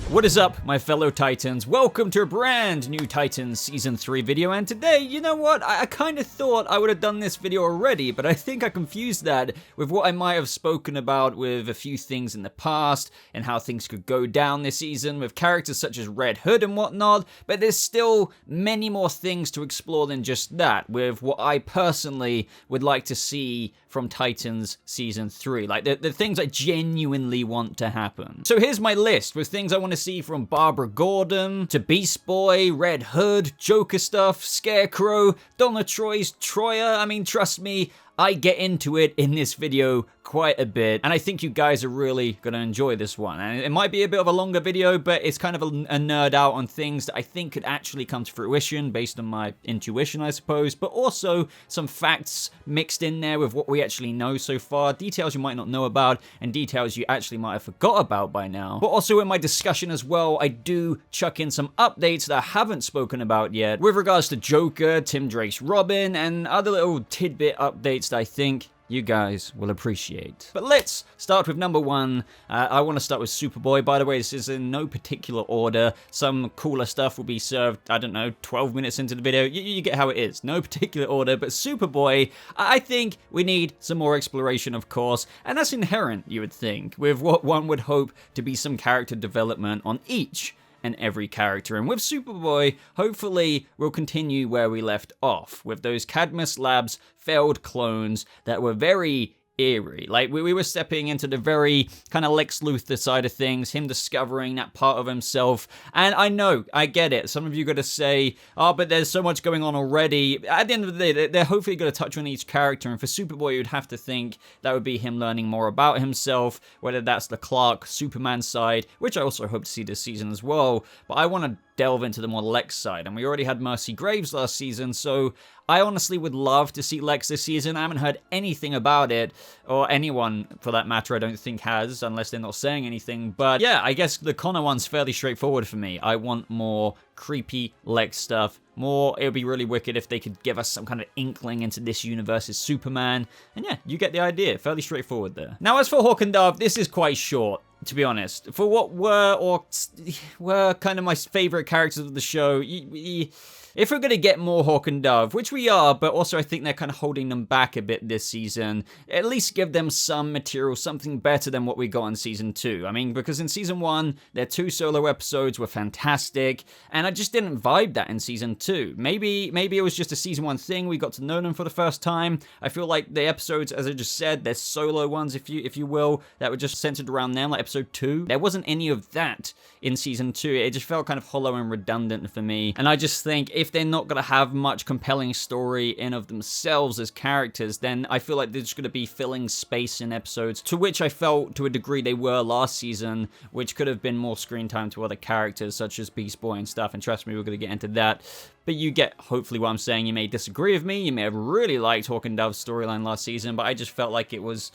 What is up, my fellow Titans? Welcome to a brand new Titans Season 3 video, and today, you know what? I kind of thought I would have done this video already, but I think I confused that with what I might have spoken about with a few things in the past, and how things could go down this season with characters such as Red Hood and whatnot, but there's still many more things to explore than just that, with what I personally would like to see from Titans Season 3, like the things I genuinely want to happen. So here's my list with things I want to see from Barbara Gordon, to Beast Boy, Red Hood, Joker stuff, Scarecrow, Donna Troy's Troya. I mean, trust me, I get into it in this video quite a bit, and I think you guys are really gonna enjoy this one. And it might be a bit of a longer video, but it's kind of a nerd out on things that I think could actually come to fruition based on my intuition, I suppose, but also some facts mixed in there with what we actually know so far, details you might not know about, and details you actually might have forgot about by now. But also in my discussion as well, I do chuck in some updates that I haven't spoken about yet with regards to Joker, Tim Drake's Robin, and other little tidbit updates that I think you guys will appreciate. But let's start with number one. I want to start with Superboy. By the way, this is in no particular order. Some cooler stuff will be served, I don't know, 12 minutes into the video. You get how it is. No particular order, but Superboy, I think we need some more exploration, of course, and that's inherent, you would think, with what one would hope to be some character development on each and every character. And with Superboy, hopefully we'll continue where we left off, with those Cadmus Labs failed clones that were very eerie. Like, we were stepping into the very kind of Lex Luthor side of things, him discovering that part of himself. And I know, I get it. Some of you got to say, oh, but there's so much going on already. At the end of the day, they're hopefully going to touch on each character. And for Superboy, you'd have to think that would be him learning more about himself, whether that's the Clark, Superman side, which I also hope to see this season as well. But I want to delve into the more Lex side, and we already had Mercy Graves last season, so I honestly would love to see Lex this season. I haven't heard anything about it, or anyone for that matter I don't think has, unless they're not saying anything. But yeah, I guess the Connor one's fairly straightforward for me. I want more creepy Lex stuff. It would be really wicked if they could give us some kind of inkling into this universe's Superman. And yeah, you get the idea. Fairly straightforward there. Now, as for Hawk and Dove, this is quite short, to be honest. For what were kind of my favorite characters of the show, if we're going to get more Hawk and Dove, which we are, but also I think they're kind of holding them back a bit this season, at least give them some material, something better than what we got in Season 2. I mean, because in Season 1, their 2 solo episodes were fantastic, and I just didn't vibe that in Season 2. Maybe it was just a Season 1 thing, we got to know them for the first time. I feel like the episodes, as I just said, they're solo ones, if you will, that were just centered around them, like Episode 2. There wasn't any of that in Season 2. It just felt kind of hollow and redundant for me, and I just think if they're not going to have much compelling story in of themselves as characters, then I feel like they're just going to be filling space in episodes, to which I felt to a degree they were last season, which could have been more screen time to other characters such as Beast Boy and stuff, and trust me, we're going to get into that. But you get hopefully what I'm saying. You may disagree with me, you may have really liked Hawk and Dove's storyline last season, but I just felt like it was...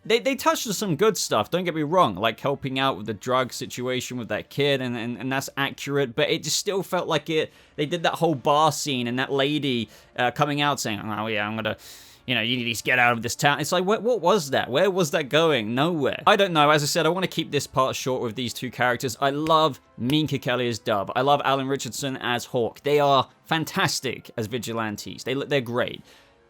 They touched on some good stuff, don't get me wrong, like helping out with the drug situation with that kid, and that's accurate, but it just still felt like they did that whole bar scene, and that lady coming out saying, oh yeah, I'm gonna... you need to get out of this town. It's like, what was that? Where was that going? Nowhere. I don't know. As I said, I want to keep this part short with these two characters. I love Minka Kelly as Dove. I love Alan Richardson as Hawk. They are fantastic as vigilantes. They're great.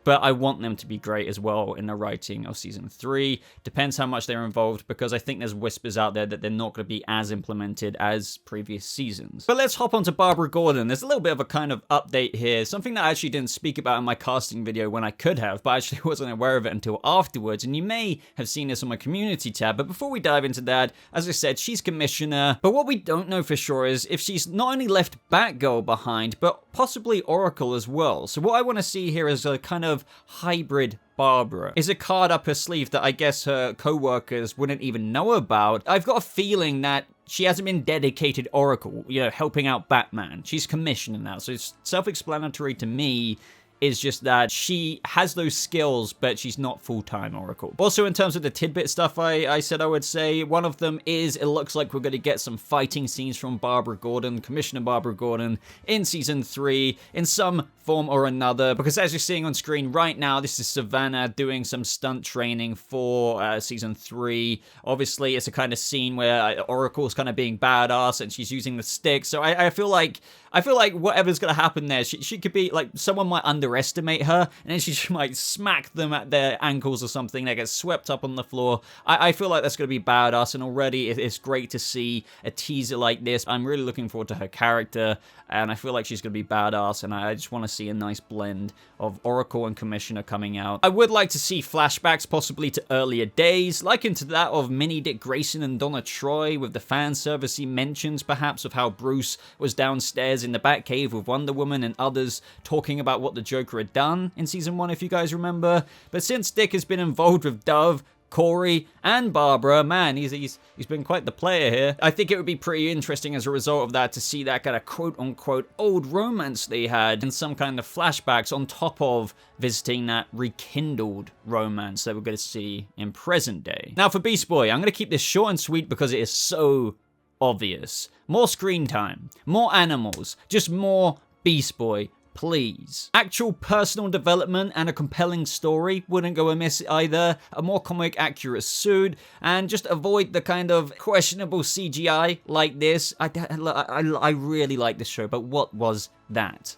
But I want them to be great as well in the writing of Season 3. Depends how much they're involved, because I think there's whispers out there that they're not going to be as implemented as previous seasons. But let's hop on to Barbara Gordon. There's a little bit of a kind of update here, something that I actually didn't speak about in my casting video when I could have, but I actually wasn't aware of it until afterwards, and you may have seen this on my community tab. But before we dive into that, as I said, she's commissioner, but what we don't know for sure is if she's not only left Batgirl behind, but possibly Oracle as well. So what I want to see here is a kind of hybrid Barbara. Is a card up her sleeve that I guess her co-workers wouldn't even know about. I've got a feeling that she hasn't been dedicated Oracle, helping out Batman. She's commissioner now, so it's self-explanatory to me is just that she has those skills, but she's not full-time Oracle. Also, in terms of the tidbit stuff I said I would say, one of them is it looks like we're going to get some fighting scenes from Barbara Gordon, Commissioner Barbara Gordon, in Season 3, in some form or another, because as you're seeing on screen right now, this is Savannah doing some stunt training for Season 3. Obviously, it's a kind of scene where Oracle's kind of being badass, and she's using the stick, so I feel like whatever's going to happen there, she could be, like, someone might underestimate her, and then she might smack them at their ankles or something, they get swept up on the floor. I feel like that's going to be badass, and already it's great to see a teaser like this. I'm really looking forward to her character, and I feel like she's going to be badass, and I just want to see a nice blend of Oracle and Commissioner coming out. I would like to see flashbacks possibly to earlier days, likened to that of Mini Dick Grayson and Donna Troy, with the fan service-y mentions perhaps of how Bruce was downstairs in the Batcave with Wonder Woman and others talking about what the Joker had done in Season 1, if you guys remember. But since Dick has been involved with Dove, Corey, and Barbara, man, he's been quite the player here. I think it would be pretty interesting as a result of that to see that kind of quote-unquote old romance they had in some kind of flashbacks on top of visiting that rekindled romance that we're going to see in present day. Now for Beast Boy, I'm going to keep this short and sweet because it is so obvious. More screen time, more animals, just more Beast Boy, please. Actual personal development and a compelling story wouldn't go amiss either. A more comic accurate suit, and just avoid the kind of questionable CGI like this. I really like this show, but what was that?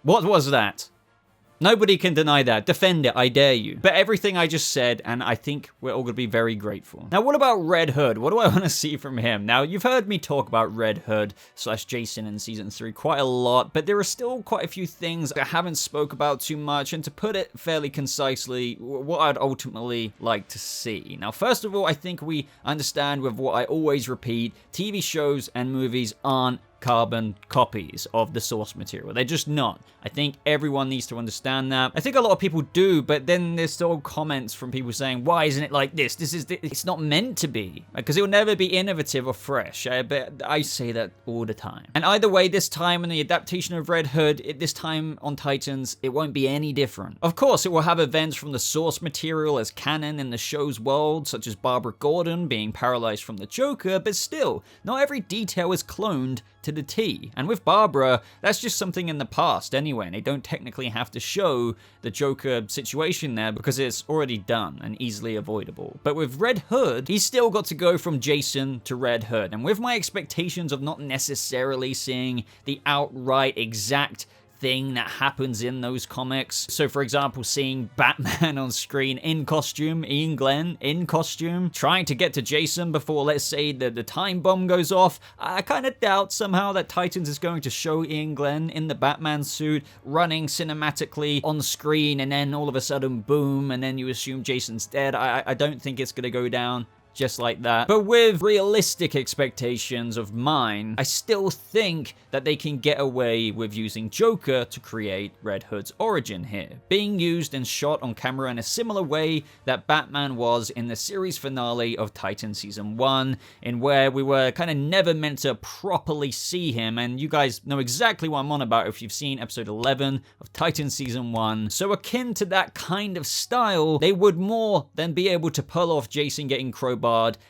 What was that? Nobody can deny that. Defend it, I dare you. But everything I just said, and I think we're all going to be very grateful. Now, what about Red Hood? What do I want to see from him? Now, you've heard me talk about Red Hood / Jason in Season 3 quite a lot, but there are still quite a few things I haven't spoke about too much, and to put it fairly concisely, what I'd ultimately like to see. Now, first of all, I think we understand with what I always repeat, TV shows and movies aren't carbon copies of the source material. They're just not. I think everyone needs to understand that. I think a lot of people do, but then there's still comments from people saying, why isn't it like this? It's not meant to be, because it will never be innovative or fresh. But I say that all the time. And either way, this time in the adaptation of Red Hood, this time on Titans, it won't be any different. Of course, it will have events from the source material as canon in the show's world, such as Barbara Gordon being paralyzed from the Joker, but still, not every detail is cloned to the T. And with Barbara, that's just something in the past anyway, and they don't technically have to show the Joker situation there because it's already done and easily avoidable. But with Red Hood, he's still got to go from Jason to Red Hood, and with my expectations of not necessarily seeing the outright exact thing that happens in those comics. So for example, seeing Batman on screen in costume, Ian Glenn in costume, trying to get to Jason before, let's say, the time bomb goes off. I kind of doubt somehow that Titans is going to show Ian Glenn in the Batman suit running cinematically on screen, and then all of a sudden, boom, and then you assume Jason's dead. I don't think it's going to go down just like that. But with realistic expectations of mine, I still think that they can get away with using Joker to create Red Hood's origin here, being used and shot on camera in a similar way that Batman was in the series finale of Titan Season 1, in where we were kind of never meant to properly see him, and you guys know exactly what I'm on about if you've seen episode 11 of Titan Season 1. So akin to that kind of style, they would more than be able to pull off Jason getting crowbarred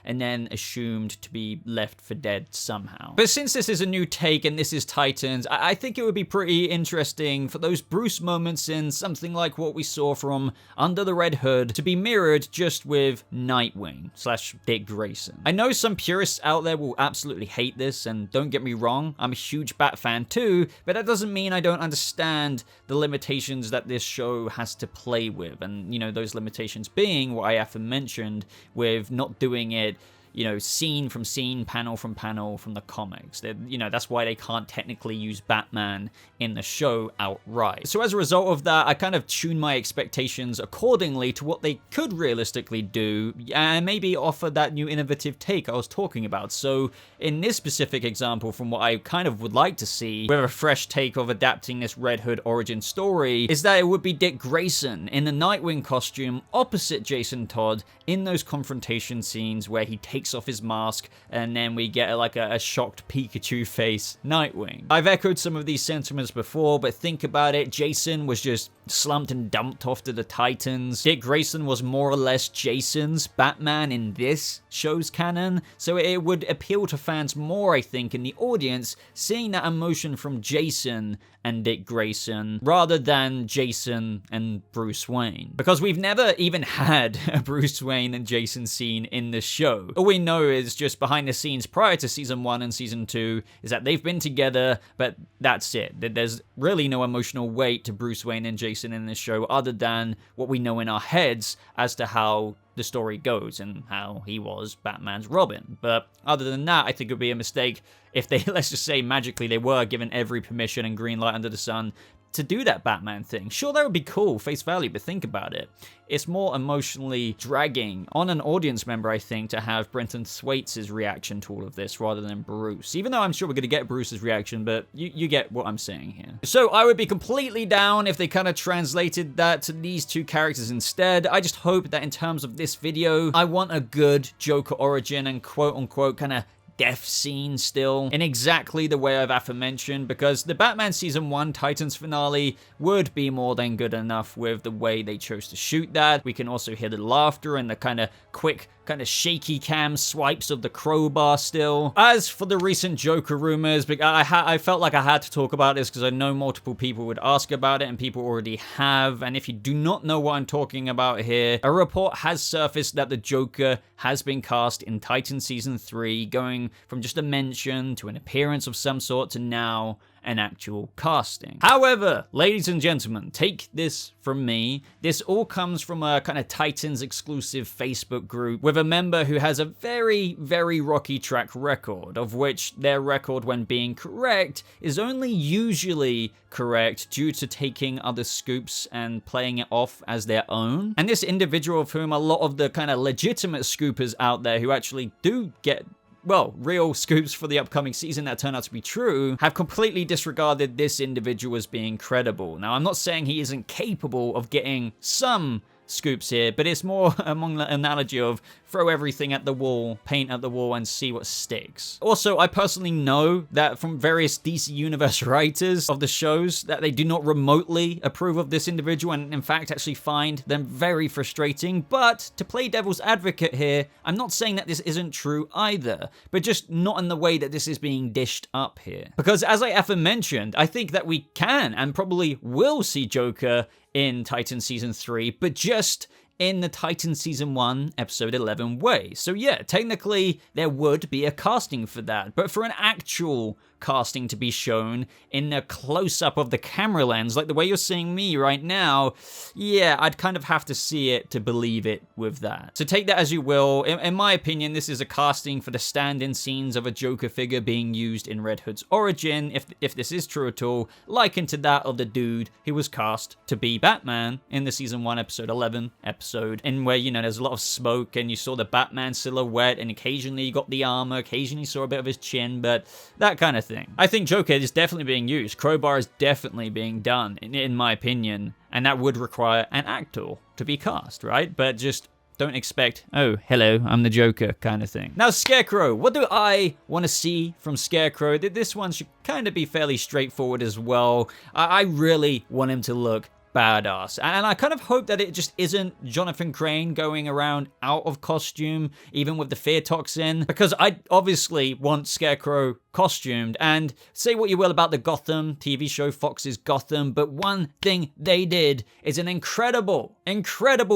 and then assumed to be left for dead somehow. But since this is a new take and this is Titans, I think it would be pretty interesting for those Bruce moments in something like what we saw from Under the Red Hood to be mirrored just with Nightwing / Dick Grayson. I know some purists out there will absolutely hate this, and don't get me wrong, I'm a huge Bat fan too, but that doesn't mean I don't understand the limitations that this show has to play with, and you know, those limitations being what I aforementioned with not doing it, you know, scene from scene, panel from panel from the comics. You know, that's why they can't technically use Batman in the show outright. So as a result of that, I kind of tune my expectations accordingly to what they could realistically do, and maybe offer that new innovative take I was talking about. So in this specific example, from what I kind of would like to see with a fresh take of adapting this Red Hood origin story, is that it would be Dick Grayson in the Nightwing costume opposite Jason Todd in those confrontation scenes where he takes off his mask and then we get like a shocked Pikachu face Nightwing. I've echoed some of these sentiments before, but think about it, Jason was just slumped and dumped off to the Titans. Dick Grayson was more or less Jason's Batman in this show's canon, so it would appeal to fans more, I think, in the audience, seeing that emotion from Jason and Dick Grayson rather than Jason and Bruce Wayne. Because we've never even had a Bruce Wayne and Jason scene in the show. All we know is just behind the scenes prior to season 1 and season 2 is that they've been together, but that's it. There's really no emotional weight to Bruce Wayne and Jason in this show other than what we know in our heads as to how the story goes and how he was Batman's Robin. But other than that, I think it would be a mistake if they, let's just say magically they were given every permission and green light under the sun to do that Batman thing. Sure, that would be cool, face value, but think about it. It's more emotionally dragging on an audience member, I think, to have Brenton Thwaites' reaction to all of this rather than Bruce. Even though I'm sure we're going to get Bruce's reaction, but you get what I'm saying here. So I would be completely down if they kind of translated that to these two characters instead. I just hope that in terms of this video, I want a good Joker origin and quote-unquote kind of death scene still in exactly the way I've aforementioned, because the Batman Season 1 Titans finale would be more than good enough with the way they chose to shoot that. We can also hear the laughter and the kind of quick, kind of shaky cam swipes of the crowbar still. As for the recent Joker rumors, I felt like I had to talk about this because I know multiple people would ask about it and people already have. And if you do not know what I'm talking about here, a report has surfaced that the Joker has been cast in Titan Season 3, going from just a mention to an appearance of some sort to now an actual casting. However, ladies and gentlemen, take this from me. This all comes from a kind of Titans exclusive Facebook group with a member who has a very, very rocky track record, of which their record when being correct is only usually correct due to taking other scoops and playing it off as their own. And this individual, of whom a lot of the kind of legitimate scoopers out there who actually do get, well, real scoops for the upcoming season that turn out to be true, have completely disregarded this individual as being credible. Now, I'm not saying he isn't capable of getting some scoops here, but it's more among the analogy of throw everything at the wall, paint at the wall, and see what sticks. Also, I personally know that from various DC Universe writers of the shows that they do not remotely approve of this individual and in fact actually find them very frustrating. But to play devil's advocate here, I'm not saying that this isn't true either, but just not in the way that this is being dished up here. Because as I aforementioned, I think that we can and probably will see Joker in Titan Season 3, but just in the Titan Season 1, Episode 11 way. So yeah, technically there would be a casting for that, but for an actual casting to be shown in a close-up of the camera lens, like the way you're seeing me right now, yeah, I'd kind of have to see it to believe it with that. So take that as you will. In my opinion, this is a casting for the stand-in scenes of a Joker figure being used in Red Hood's origin, if this is true at all, likened to that of the dude who was cast to be Batman in the Season 1, Episode 11 episode, in where, you know, there's a lot of smoke and you saw the Batman silhouette and occasionally you got the armor, occasionally you saw a bit of his chin, but that kind of thing. I think Joker is definitely being used. Crowbar is definitely being done, in my opinion, and that would require an actor to be cast, right? But just don't expect, oh, hello, I'm the Joker kind of thing. Now, Scarecrow. What do I want to see from Scarecrow? This one should kind of be fairly straightforward as well. I really want him to look badass. And I kind of hope that it just isn't Jonathan Crane going around out of costume, even with the fear toxin, because I obviously want Scarecrow costumed. And say what you will about the Gotham TV show, Fox's Gotham, but one thing they did is an incredible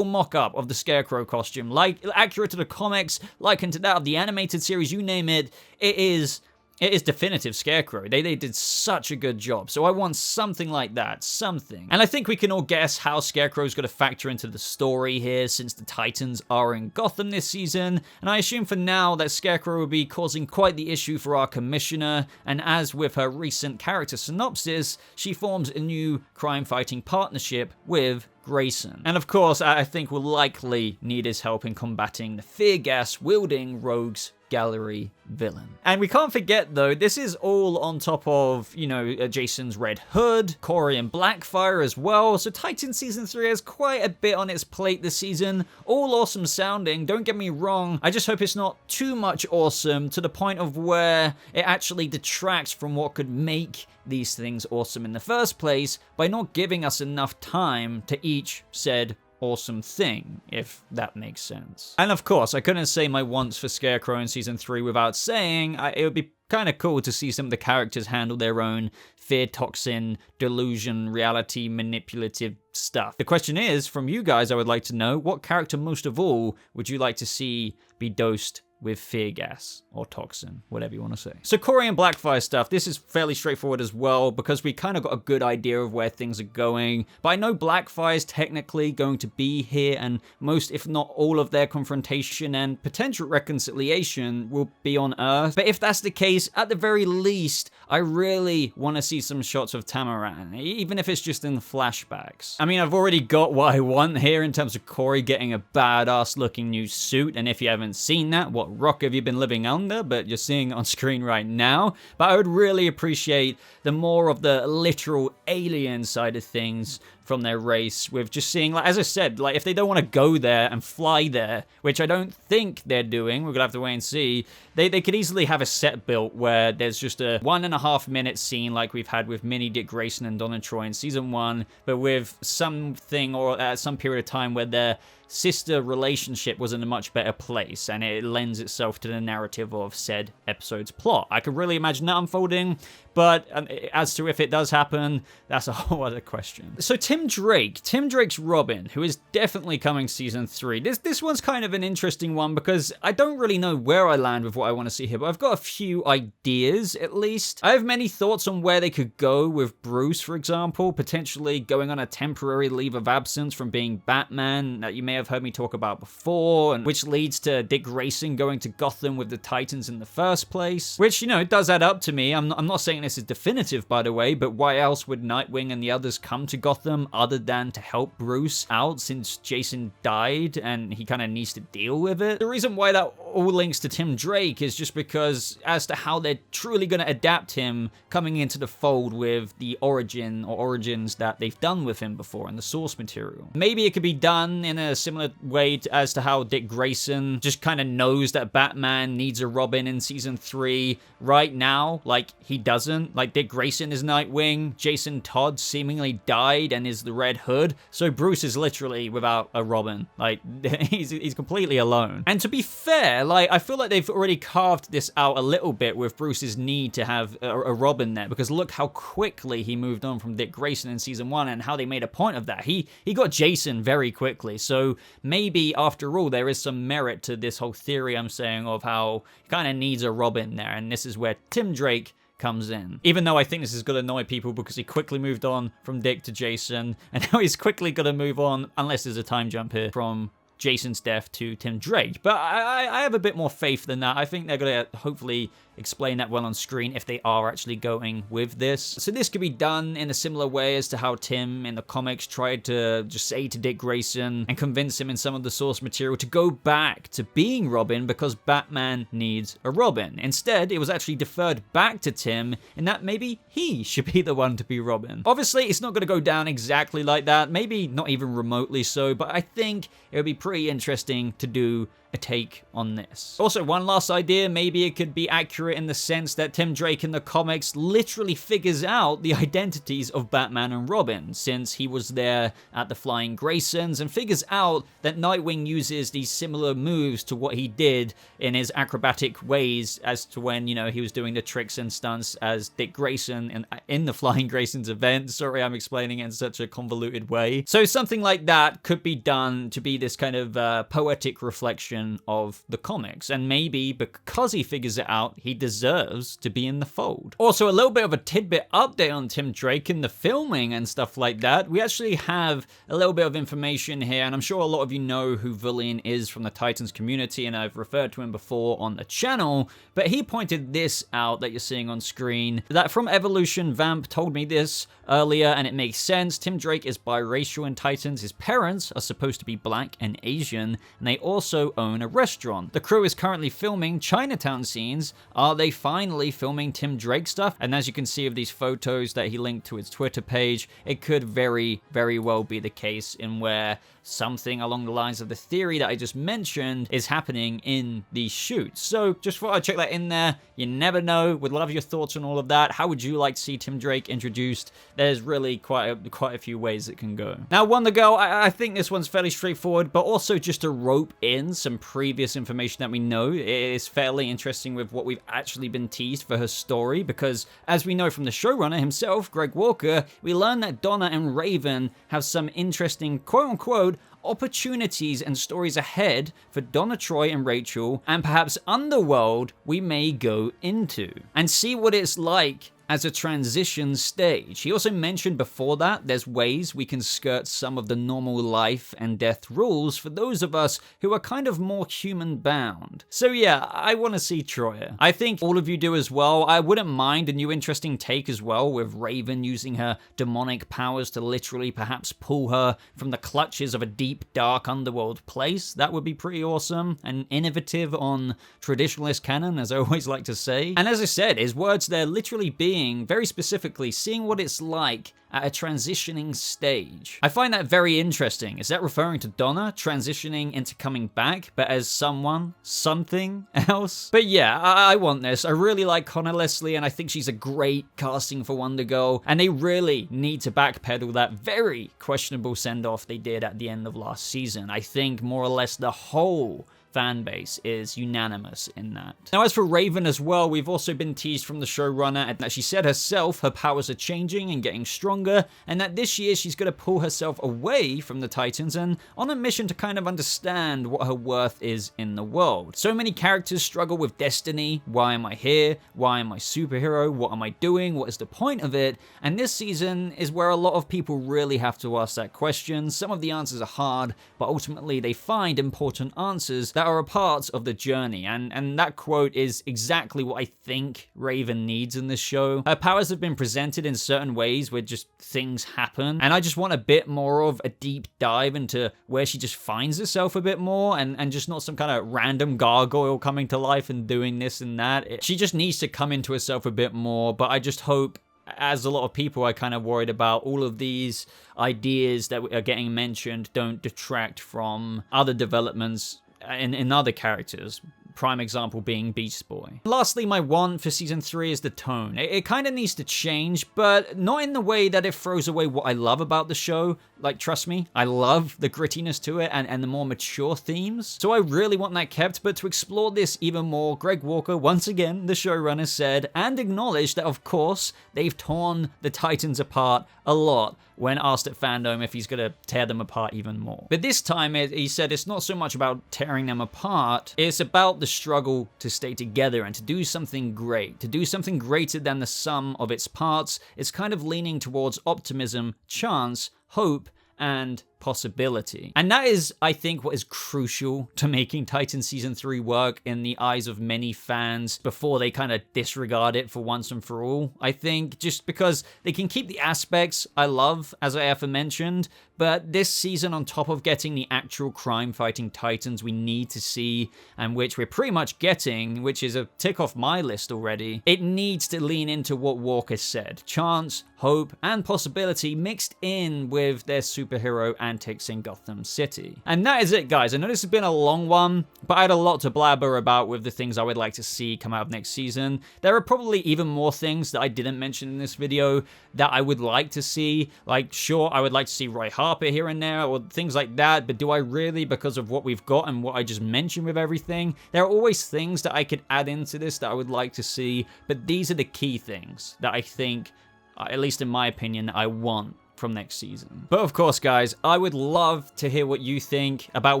mock-up of the Scarecrow costume, like accurate to the comics, likened to that of the animated series, you name it. It is definitive Scarecrow. They did such a good job. So I want something like that, something. And I think we can all guess how Scarecrow's going to factor into the story here, since the Titans are in Gotham this season. And I assume for now that Scarecrow will be causing quite the issue for our commissioner. And as with her recent character synopsis, she forms a new crime-fighting partnership with Grayson. And of course, I think we'll likely need his help in combating the fear gas wielding rogues gallery villain. And we can't forget though, this is all on top of, you know, Jason's Red Hood, Corey and Blackfire as well. So Titan Season 3 has quite a bit on its plate this season. All awesome sounding, don't get me wrong. I just hope it's not too much awesome to the point of where it actually detracts from what could make these things awesome in the first place, by not giving us enough time to each said awesome thing, if that makes sense. And of course, I couldn't say my wants for Scarecrow in season 3 without saying it would be kind of cool to see some of the characters handle their own fear toxin, delusion, reality manipulative stuff. The question is, from you guys, I would like to know, what character most of all would you like to see be dosed with fear gas or toxin, whatever you want to say. So Corey and Blackfire stuff, this is fairly straightforward as well, because we kind of got a good idea of where things are going. But I know Blackfire is technically going to be here, and most, if not all, of their confrontation and potential reconciliation will be on Earth. But if that's the case, at the very least, I really want to see some shots of Tamaran, even if it's just in flashbacks. I mean, I've already got what I want here in terms of Corey getting a badass looking new suit, and if you haven't seen that, what rock have you been living under? But you're seeing it on screen right now. But I would really appreciate the more of the literal alien side of things from their race, with just seeing, like, as I said, like, if they don't want to go there and fly there, which I don't think they're doing, we're gonna have to wait and see, they could easily have a set built where there's just a 1.5 minute scene like we've had with Minnie, Dick Grayson, and Donna Troy in season 1, but with something or at some period of time where their sister relationship was in a much better place, and it lends itself to the narrative of said episode's plot. I could really imagine that unfolding, but as to if it does happen, that's a whole other question. So Tim Drake's Robin, who is definitely coming season 3. This one's kind of an interesting one because I don't really know where I land with what I want to see here, but I've got a few ideas at least. I have many thoughts on where they could go with Bruce, for example, potentially going on a temporary leave of absence from being Batman that you may have heard me talk about before, and which leads to Dick Grayson going to Gotham with the Titans in the first place, which, you know, it does add up to me. I'm not saying this is definitive, by the way, but why else would Nightwing and the others come to Gotham other than to help Bruce out since Jason died and he kind of needs to deal with it? The reason why that all links to Tim Drake is just because as to how they're truly going to adapt him coming into the fold with the origins that they've done with him before in the source material. Maybe it could be done in a similar way as to how Dick Grayson just kind of knows that Batman needs a Robin in season 3 right now, like he doesn't. Like, Dick Grayson is Nightwing, Jason Todd seemingly died and is the Red Hood, so Bruce is literally without a Robin. Like, he's completely alone. And to be fair, like, I feel like they've already carved this out a little bit with Bruce's need to have a Robin there, because look how quickly he moved on from Dick Grayson in season 1 and how they made a point of that. He got Jason very quickly, so maybe after all there is some merit to this whole theory I'm saying of how he kind of needs a Robin there, and this is where Tim Drake comes in. Even though I think this is going to annoy people because he quickly moved on from Dick to Jason, and now he's quickly going to move on, unless there's a time jump here, from Jason's death to Tim Drake. But I have a bit more faith than that. I think they're going to hopefully explain that well on screen if they are actually going with this. So this could be done in a similar way as to how Tim in the comics tried to just say to Dick Grayson and convince him in some of the source material to go back to being Robin because Batman needs a Robin. Instead, it was actually deferred back to Tim in that maybe he should be the one to be Robin. Obviously, it's not going to go down exactly like that, maybe not even remotely so, but I think it would be pretty interesting to do a take on this. Also, one last idea, maybe it could be accurate in the sense that Tim Drake in the comics literally figures out the identities of Batman and Robin, since he was there at the Flying Graysons, and figures out that Nightwing uses these similar moves to what he did in his acrobatic ways as to when, you know, he was doing the tricks and stunts as Dick Grayson in the Flying Graysons event. Sorry, I'm explaining it in such a convoluted way. So something like that could be done to be this kind of poetic reflection of the comics, and maybe because he figures it out, he deserves to be in the fold. Also, a little bit of a tidbit update on Tim Drake in the filming and stuff like that. We actually have a little bit of information here, and I'm sure a lot of you know who Villian is from the Titans community, and I've referred to him before on the channel, but he pointed this out that you're seeing on screen, that from Evolution, Vamp told me this earlier, and it makes sense. Tim Drake is biracial in Titans. His parents are supposed to be black and Asian, and they also own own a restaurant. The crew is currently filming Chinatown scenes. Are they finally filming Tim Drake stuff? And as you can see of these photos that he linked to his Twitter page, it could very, very well be the case in where something along the lines of the theory that I just mentioned is happening in these shoots. So just thought I'd check that in there. You never know. Would love your thoughts on all of that. How would you like to see Tim Drake introduced? There's really quite a few ways it can go. Now, Wonder Girl, I think this one's fairly straightforward, but also just to rope in some previous information that we know. It is fairly interesting with what we've actually been teased for her story, because as we know from the showrunner himself, Greg Walker, we learn that Donna and Raven have some interesting quote-unquote opportunities and stories ahead for Donna, Troy, and Rachel, and perhaps Underworld we may go into and see what it's like as a transition stage. He also mentioned before that there's ways we can skirt some of the normal life and death rules for those of us who are kind of more human bound. So yeah, I want to see Troya. I think all of you do as well. I wouldn't mind a new interesting take as well, with Raven using her demonic powers to literally perhaps pull her from the clutches of a deep, dark underworld place. That would be pretty awesome and innovative on traditionalist canon, as I always like to say. And as I said, his words there literally being very specifically seeing what it's like at a transitioning stage. I find that very interesting. Is that referring to Donna transitioning into coming back, but as someone, something else? But yeah, I want this. I really like Connor Leslie, and I think she's a great casting for Wonder Girl, and they really need to backpedal that very questionable send-off they did at the end of last season. I think more or less the whole fan base is unanimous in that. Now, as for Raven as well, we've also been teased from the showrunner and that she said herself her powers are changing and getting stronger, and that this year she's going to pull herself away from the Titans and on a mission to kind of understand what her worth is in the world. So many characters struggle with destiny. Why am I here? Why am I superhero? What am I doing? What is the point of it? And this season is where a lot of people really have to ask that question. Some of the answers are hard, but ultimately they find important answers that are a part of the journey, and that quote is exactly what I think Raven needs in this show. Her powers have been presented in certain ways where just things happen, and I just want a bit more of a deep dive into where she just finds herself a bit more, and just not some kind of random gargoyle coming to life and doing this and that. She just needs to come into herself a bit more, but I just hope, as a lot of people are kind of worried about, all of these ideas that are getting mentioned don't detract from other developments in other characters. Prime example being Beast Boy. Lastly, my want for season 3 is the tone. It kind of needs to change, but not in the way that it throws away what I love about the show. Like, trust me, I love the grittiness to it and the more mature themes. So I really want that kept, but to explore this even more, Greg Walker, once again, the showrunner, said and acknowledged that, of course, they've torn the Titans apart a lot when asked at Fandom if he's going to tear them apart even more. But this time, he said it's not so much about tearing them apart, it's about the struggle to stay together and to do something great, to do something greater than the sum of its parts. It's kind of leaning towards optimism, chance, hope, and possibility. And that is, I think, what is crucial to making Titans Season 3 work in the eyes of many fans before they kind of disregard it for once and for all. I think just because they can keep the aspects I love, as I aforementioned, but this season, on top of getting the actual crime-fighting Titans we need to see, and which we're pretty much getting, which is a tick off my list already, it needs to lean into what Walker said. Chance, hope, and possibility mixed in with their superhero antics in Gotham City. And that is it, guys. I know this has been a long one, but I had a lot to blabber about with the things I would like to see come out of next season. There are probably even more things that I didn't mention in this video that I would like to see. Like, sure, I would like to see Roy Harper here and there, or things like that, but do I really, because of what we've got and what I just mentioned with everything? There are always things that I could add into this that I would like to see, but these are the key things that I think, at least in my opinion, I want from next season. But of course, guys, I would love to hear what you think about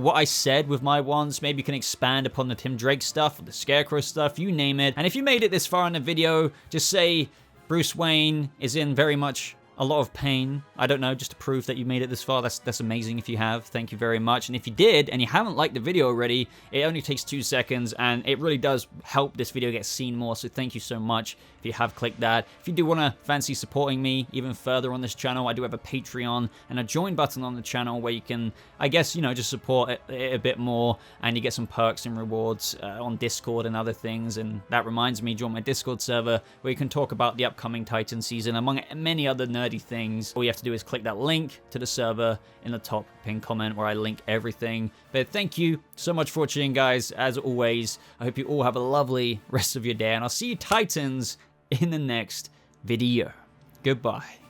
what I said with my wants. Maybe you can expand upon the Tim Drake stuff, or the Scarecrow stuff, you name it. And if you made it this far in the video, just say Bruce Wayne is in very much a lot of pain, I don't know, just to prove that you made it this far. That's amazing if you have. Thank you very much. And if you did, and you haven't liked the video already, it only takes 2 seconds, and it really does help this video get seen more, so thank you so much if you have clicked that. If you do want to fancy supporting me even further on this channel, I do have a Patreon and a join button on the channel where you can, I guess, you know, just support it a bit more, and you get some perks and rewards on Discord and other things. And that reminds me, join my Discord server where you can talk about the upcoming Titan season, among many other nerdy things. All you have to do is click that link to the server in the top pinned comment where I link everything. But thank you so much for watching, guys. As always, I hope you all have a lovely rest of your day, and I'll see you Titans in the next video. Goodbye.